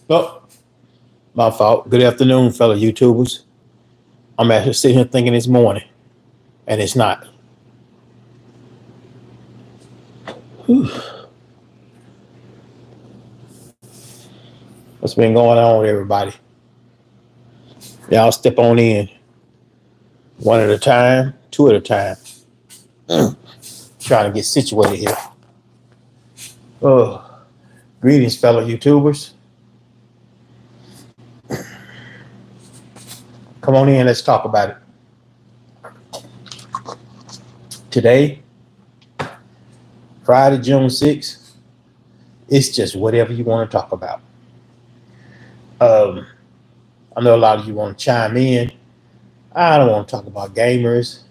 Oh, my fault. Good afternoon, fellow YouTubers. I'm actually sitting here thinking it's morning, and it's not. Whew. What's been going on with everybody? Y'all step on in one at a time, two at a time. Trying to get situated here. Oh, greetings, fellow YouTubers. Come on in, let's talk about it. Today, Friday, June 6th, it's just whatever you want to talk about. Um, I know a lot of you want to chime in. I don't want to talk about gamers.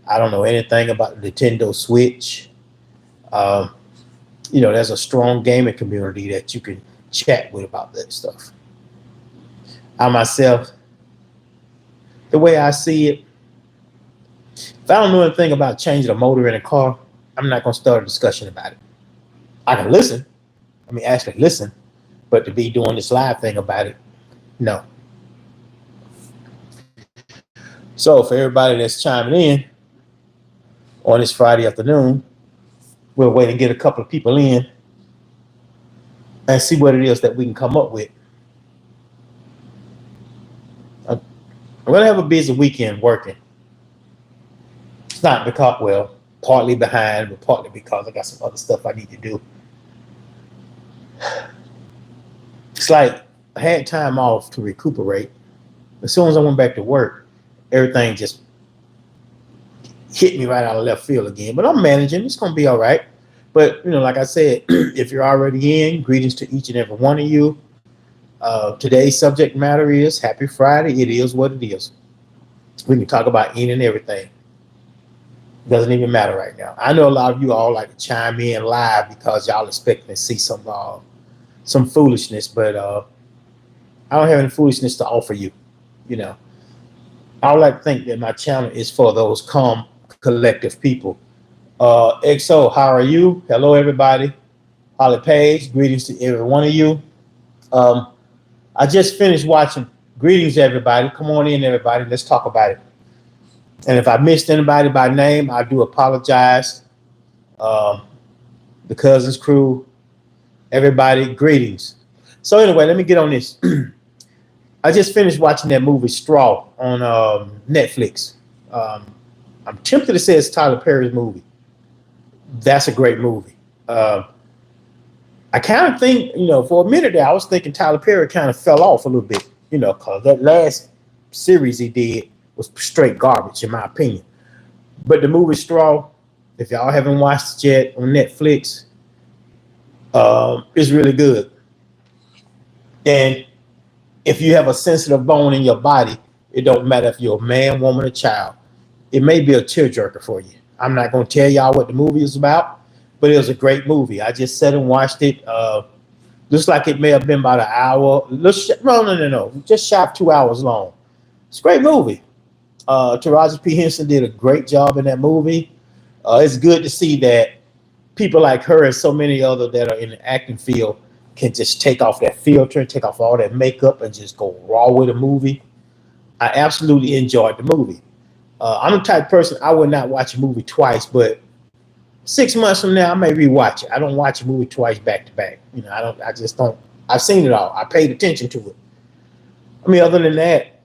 I don't know anything about the Nintendo Switch. Um, there's a strong gaming community that you can chat with about that stuff. I myself, the way I see it, if I don't know anything about changing a motor in a car, I'm not going to start a discussion about it. I can listen. Actually listen, but to be doing this live thing about it, no. So for everybody that's chiming in on this Friday afternoon, we'll wait and get a couple of people in and see what it is that we can come up with. I'm going to have a busy weekend working. It's not because, well, partly behind, but partly because I got some other stuff I need to do. It's like I had time off to recuperate. As soon as I went back to work, everything just hit me right out of left field again. But I'm managing. It's going to be all right. But, like I said, if you're already in, greetings to each and every one of you. Today's subject matter is Happy Friday. It is what it is. We can talk about any and everything. Doesn't even matter right now. I know a lot of you all like to chime in live because y'all expecting to see some foolishness, but I don't have any foolishness to offer you. I would like to think that my channel is for those calm, collective people. XO, how are you? Hello, everybody. Holly Page, greetings to every one of you. I just finished watching. Greetings, everybody. Come on in, everybody. Let's talk about it. And if I missed anybody by name, I do apologize. The Cousins crew, everybody, greetings. So anyway, let me get on this. I just finished watching that movie Straw on Netflix. I'm tempted to say it's Tyler Perry's movie. That's a great movie. I kind of think, for a minute there, I was thinking Tyler Perry kind of fell off a little bit, because that last series he did was straight garbage, in my opinion. But the movie Straw, if y'all haven't watched it yet on Netflix, is really good. And if you have a sensitive bone in your body, it don't matter if you're a man, woman, or child. It may be a tearjerker for you. I'm not going to tell y'all what the movie is about, but it was a great movie. I just sat and watched it. Looks like it may have been about an hour. No. Just shy of 2 hours long. It's a great movie. Taraji P. Henson did a great job in that movie. It's good to see that people like her and so many other that are in the acting field can just take off that filter, take off all that makeup, and just go raw with a movie. I absolutely enjoyed the movie. I'm the type of person, I would not watch a movie twice, but 6 months from now, I may rewatch it. I don't watch a movie twice back to back. I just don't. I've seen it all. I paid attention to it. Other than that,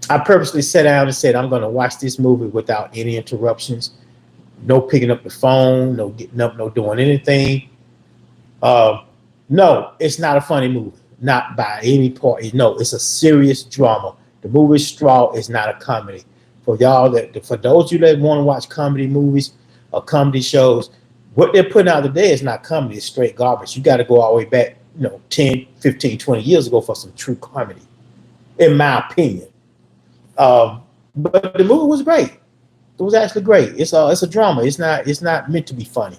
I purposely sat down and said, I'm going to watch this movie without any interruptions. No picking up the phone, no getting up, no doing anything. No, it's not a funny movie. Not by any part. No, it's a serious drama. The movie Straw is not a comedy. For those of you that want to watch comedy movies or comedy shows, what they're putting out today is not comedy. It's straight garbage. You got to go all the way back, 10, 15, 20 years ago for some true comedy, in my opinion. But the movie was great. It was actually great. It's a drama. It's not meant to be funny.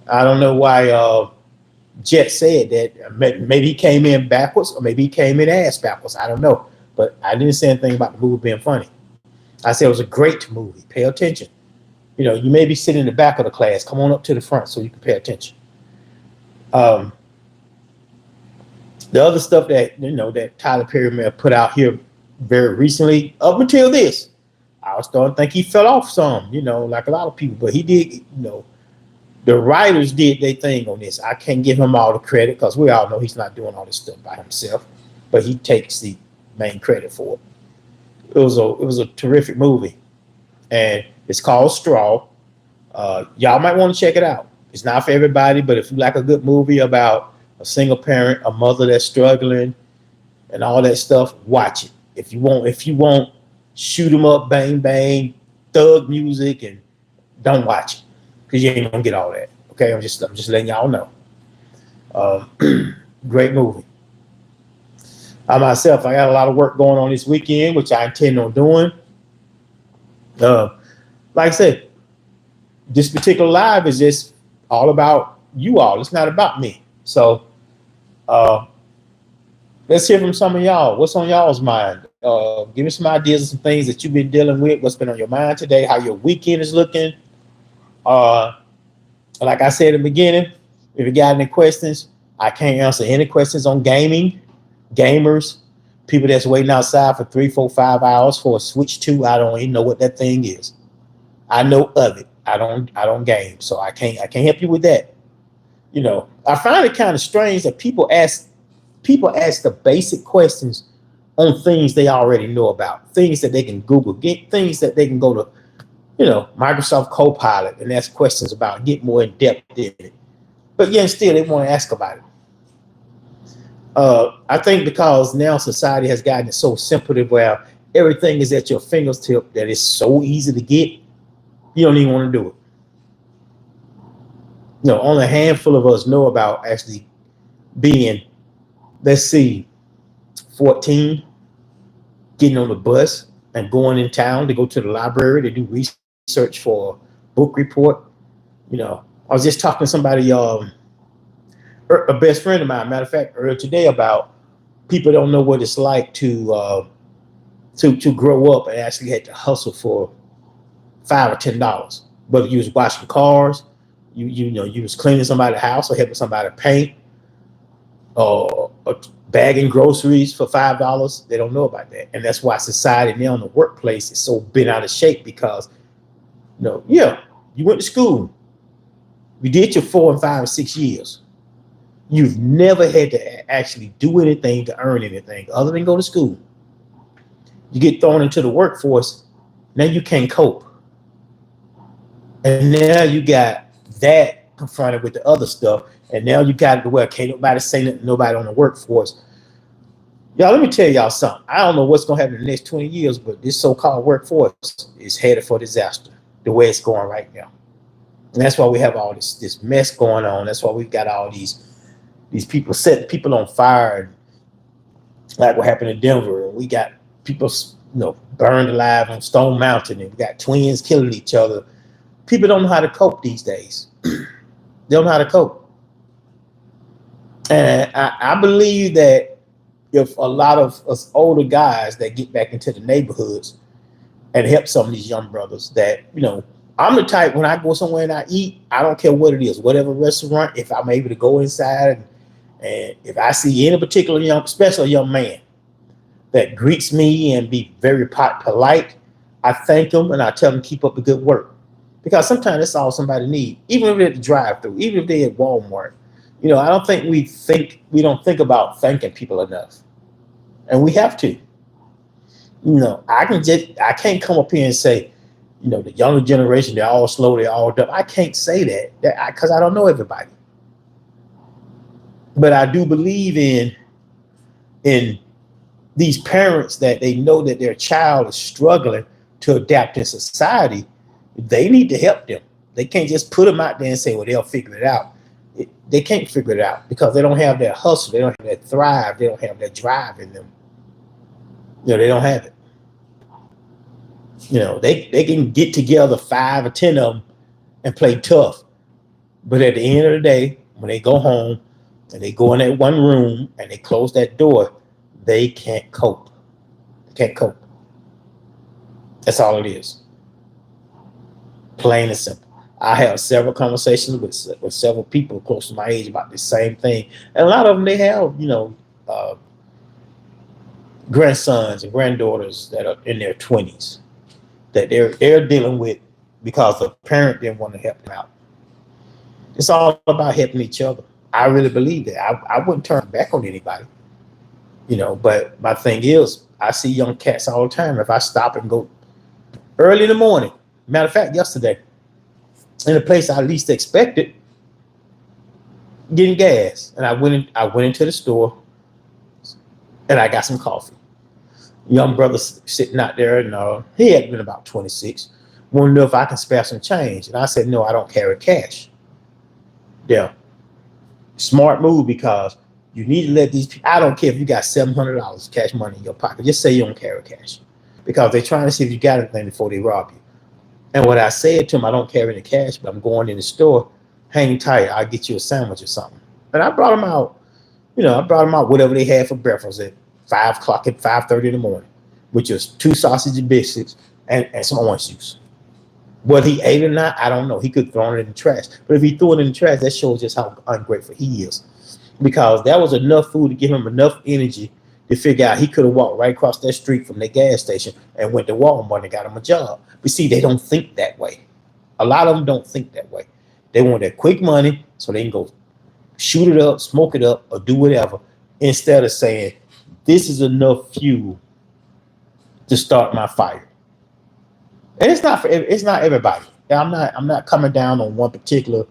I don't know why Jet said that. Maybe he came in backwards, or maybe he came in ass backwards. I don't know. But I didn't say anything about the movie being funny. I said it was a great movie. Pay attention. You may be sitting in the back of the class. Come on up to the front so you can pay attention. Um, the other stuff that that Tyler Perry may have put out here very recently, up until this, I was starting to think he fell off some, like a lot of people. But he did, the writers did their thing on this. I can't give him all the credit because we all know he's not doing all this stuff by himself, but he takes the main credit for it. It was a terrific movie, and it's called Straw. Y'all might want to check it out. It's not for everybody, but if you like a good movie about a single parent, a mother that's struggling, and all that stuff, watch it. If you want shoot 'em up, bang bang, thug music, and don't watch it because you ain't gonna get all that. Okay, I'm just letting y'all know. Great movie. I myself, I got a lot of work going on this weekend, which I intend on doing. Uh, like I said, this particular live is just all about you all. It's not about me. So uh, let's hear from some of y'all. What's on y'all's mind? Give me some ideas of some things that you've been dealing with. What's been on your mind today? How your weekend is looking? Uh, like I said in the beginning, if you got any questions, I can't answer any questions on gaming, gamers, people that's waiting outside for 3, 4, 5 hours for a Switch 2. I don't even know what that thing is. I know of it. I don't game, so I can't help you with that. I find it kind of strange that people ask the basic questions on things they already know about, things that they can Google, get things that they can go to, Microsoft Copilot and ask questions about, get more in depth in it. But yet still they want to ask about it. I think because now society has gotten it so simple to where everything is at your fingertip that it's so easy to get, you don't even want to do it. Only a handful of us know about actually being, let's see, 14, getting on the bus and going in town to go to the library to do research for a book report. I was just talking to somebody, a best friend of mine, matter of fact, earlier today, about people don't know what it's like to grow up and actually had to hustle for $5 or $10. Whether you was washing cars, you was cleaning somebody's house or helping somebody paint, or bagging groceries for $5. They don't know about that, and that's why society now in the workplace is so bent out of shape because, yeah, you went to school, you did your 4 and 5 and 6 years. You've never had to actually do anything to earn anything other than go to school. You get thrown into the workforce, now you can't cope. And now you got that confronted with the other stuff. And now you got it where can't nobody say nothing, nobody on the workforce. Y'all, let me tell y'all something. I don't know what's going to happen in the next 20 years, but this so-called workforce is headed for disaster the way it's going right now. And that's why we have all this mess going on. That's why we've got all these people setting people on fire, like what happened in Denver. And we got people, burned alive on Stone Mountain, and we got twins killing each other. People don't know how to cope these days. They don't know how to cope. And I believe that if a lot of us older guys that get back into the neighborhoods and help some of these young brothers, that, I'm the type, when I go somewhere and I eat, I don't care what it is, whatever restaurant, if I'm able to go inside and if I see any particular especially young man that greets me and be very polite, I thank them and I tell them keep up the good work. Because sometimes that's all somebody needs, even if they're at the drive-through, even if they're at Walmart. I don't think we don't think about thanking people enough, and we have to. I can't come up here and say, the younger generation, they're all slow, they're all dumb. I can't say that because I don't know everybody. But I do believe in these parents that they know that their child is struggling to adapt in society. They need to help them. They can't just put them out there and say, well, they'll figure it out. They can't figure it out because they don't have that hustle. They don't have that thrive. They don't have that drive in them. They don't have it. They can get together 5 or 10 of them and play tough. But at the end of the day, when they go home and they go in that one room and they close that door, they can't cope. They can't cope. That's all it is. Plain and simple. I have several conversations with several people close to my age about the same thing, and a lot of them they have uh, grandsons and granddaughters that are in their 20s that they're dealing with because the parent didn't want to help them out. It's all about helping each other. I really believe that. I wouldn't turn back on anybody, But my thing is, I see young cats all the time. If I stop and go early in the morning, matter of fact, yesterday, in a place I least expected, getting gas, and I went into the store and I got some coffee. Young brother sitting out there, and he had been about 26. Want to know if I can spare some change, and I said, no, I don't carry cash. Yeah, smart move because you need to let these people. I don't care if you got $700 cash money in your pocket. Just say you don't carry cash, because they're trying to see if you got anything before they rob you. And what I said to him, I don't carry any cash, but I'm going in the store. Hang tight, I'll get you a sandwich or something. And I brought him out. I brought him out whatever they had for breakfast at 5 o'clock at 5:30 in the morning, which was 2 sausage and biscuits and some orange juice. Whether he ate it or not, I don't know. He could throw it in the trash. But if he threw it in the trash, that shows just how ungrateful he is. Because that was enough food to give him enough energy to figure out he could have walked right across that street from the gas station and went to Walmart and got him a job. But see, they don't think that way. A lot of them don't think that way. They want that quick money so they can go shoot it up, smoke it up, or do whatever, instead of saying, this is enough fuel to start my fire. And it's not everybody. I'm not coming down on one particular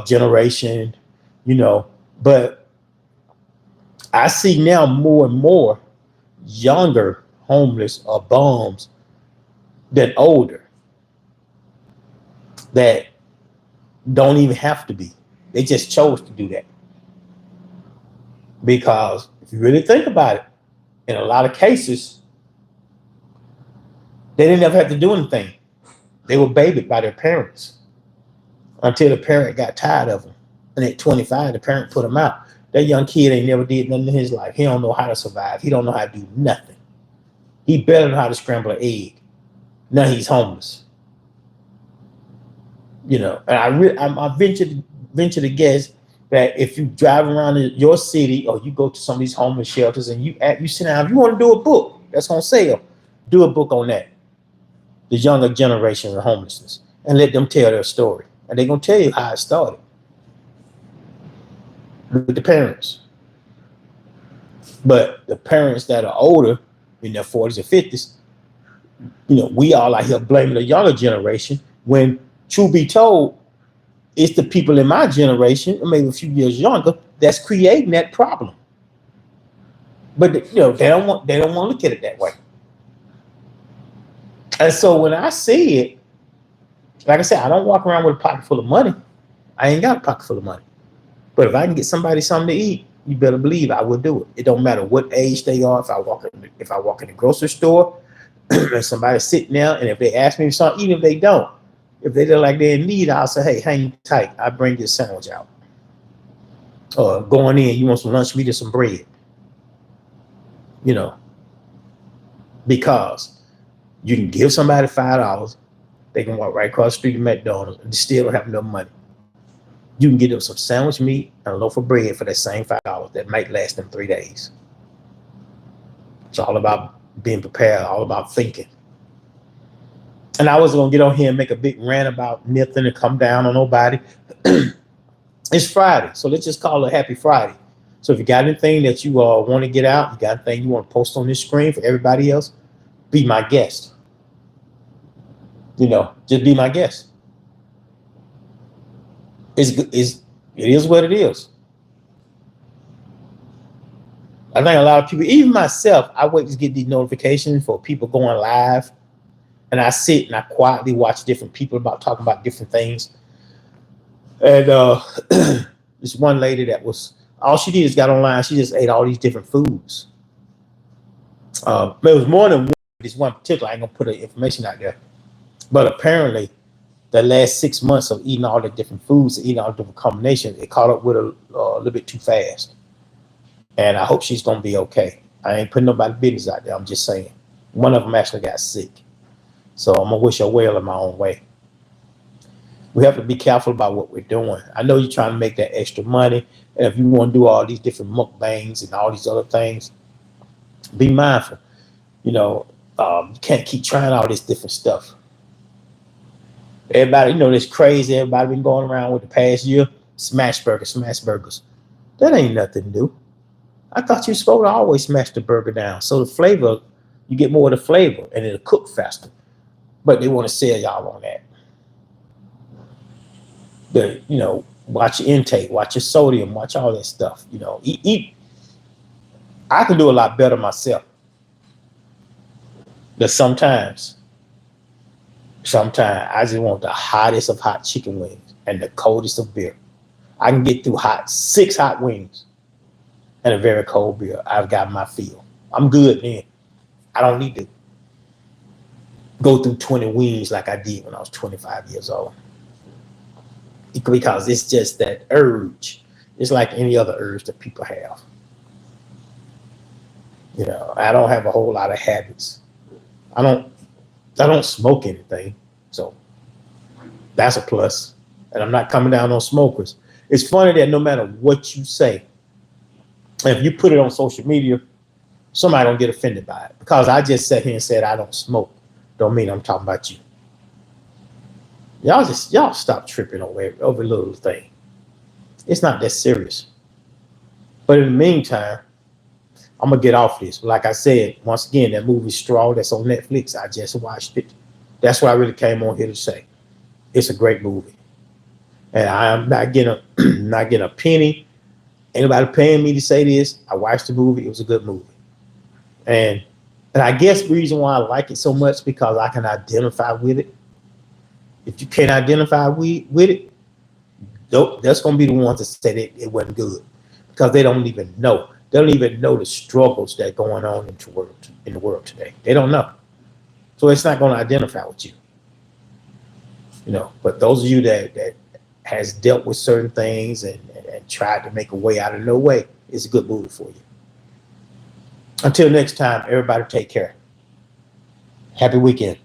generation, but I see now more and more younger homeless or bums than older that don't even have to be. They just chose to do that. Because if you really think about it, in a lot of cases, they didn't ever have to do anything. They were babied by their parents until the parent got tired of them. And at 25, the parent put them out. That young kid ain't never did nothing in his life. He don't know how to survive. He don't know how to do nothing. He barely know how to scramble an egg. Now he's homeless. And I venture to guess that if you drive around your city or you go to some of these homeless shelters and you sit down, if you want to do a book that's on sale, do a book on that, the younger generation of homelessness, and let them tell their story. And they're going to tell you how it started with the parents. But the parents that are older, in their 40s or 50s, we all out here blaming the younger generation when, truth be told, it's the people in my generation, or maybe a few years younger, that's creating that problem. But they don't want to look at it that way. And so when I see it, like I said, I don't walk around with a pocket full of money. I ain't got a pocket full of money. But if I can get somebody something to eat, you better believe I will do it. It don't matter what age they are. If I walk in the grocery store and somebody's sitting there, and if they ask me for something, even if they don't, if they look like they're in need, I'll say, hey, hang tight. I bring you a sandwich out. Or going in, you want some lunch meat or some bread. Because you can give somebody $5, they can walk right across the street to McDonald's and still don't have enough money. You can get them some sandwich meat and a loaf of bread for that same $5 that might last them 3 days. It's all about being prepared, all about thinking. And I was going to get on here and make a big rant about nothing and come down on nobody. It's Friday, so let's just call it Happy Friday. So if you got anything that you want to get out, you got anything you want to post on this screen for everybody else, be my guest. Just be my guest. It is what it is. I think a lot of people, even myself, I wait to get these notifications for people going live. And I sit and I quietly watch different people talking about different things. And this one lady that was, all she did is got online. She just ate all these different foods. It was more than one. This one particular, I ain't gonna put the information out there. But apparently, the last 6 months of eating all the different foods, eating all the different combinations, it caught up with her a little bit too fast. And I hope she's gonna be okay. I ain't putting nobody's business out there. I'm just saying. One of them actually got sick. So I'm gonna wish her well in my own way. We have to be careful about what we're doing. I know you're trying to make that extra money, and if you want to do all these different mukbangs and all these other things, be mindful. You know, you can't keep trying all this different stuff. Everybody, this crazy. Everybody been going around with the past year. Smash burgers, smash burgers. That ain't nothing new. I thought you were supposed to always smash the burger down, so the flavor, you get more of the flavor, and it'll cook faster. But they want to sell y'all on that. Watch your intake, watch your sodium, watch all that stuff. Eat. I can do a lot better myself. But sometimes I just want the hottest of hot chicken wings and the coldest of beer. I can get through 6 hot wings and a very cold beer. I've got my feel. I'm good then. I don't need to go through 20 wings like I did when I was 25 years old. Because it's just that urge. It's like any other urge that people have. I don't have a whole lot of habits. I don't smoke anything. So that's a plus. And I'm not coming down on smokers. It's funny that no matter what you say, if you put it on social media, somebody don't get offended by it. Because I just sat here and said I don't smoke. Don't mean I'm talking about you. Y'all stop tripping over little thing. It's not that serious. But in the meantime, I'm gonna get off this. Like I said, once again, that movie Straw that's on Netflix, I just watched it. That's what I really came on here to say. It's a great movie. And I'm not getting not getting a penny. Anybody paying me to say this? I watched the movie. It was a good movie. And I guess the reason why I like it so much because I can identify with it. If you can't identify with it, that's going to be the ones that said it wasn't good because they don't even know. They don't even know the struggles that are going on in the world today. They don't know. So it's not going to identify with you. But those of you that has dealt with certain things and tried to make a way out of no way, it's a good movie for you. Until next time, everybody take care. Happy weekend.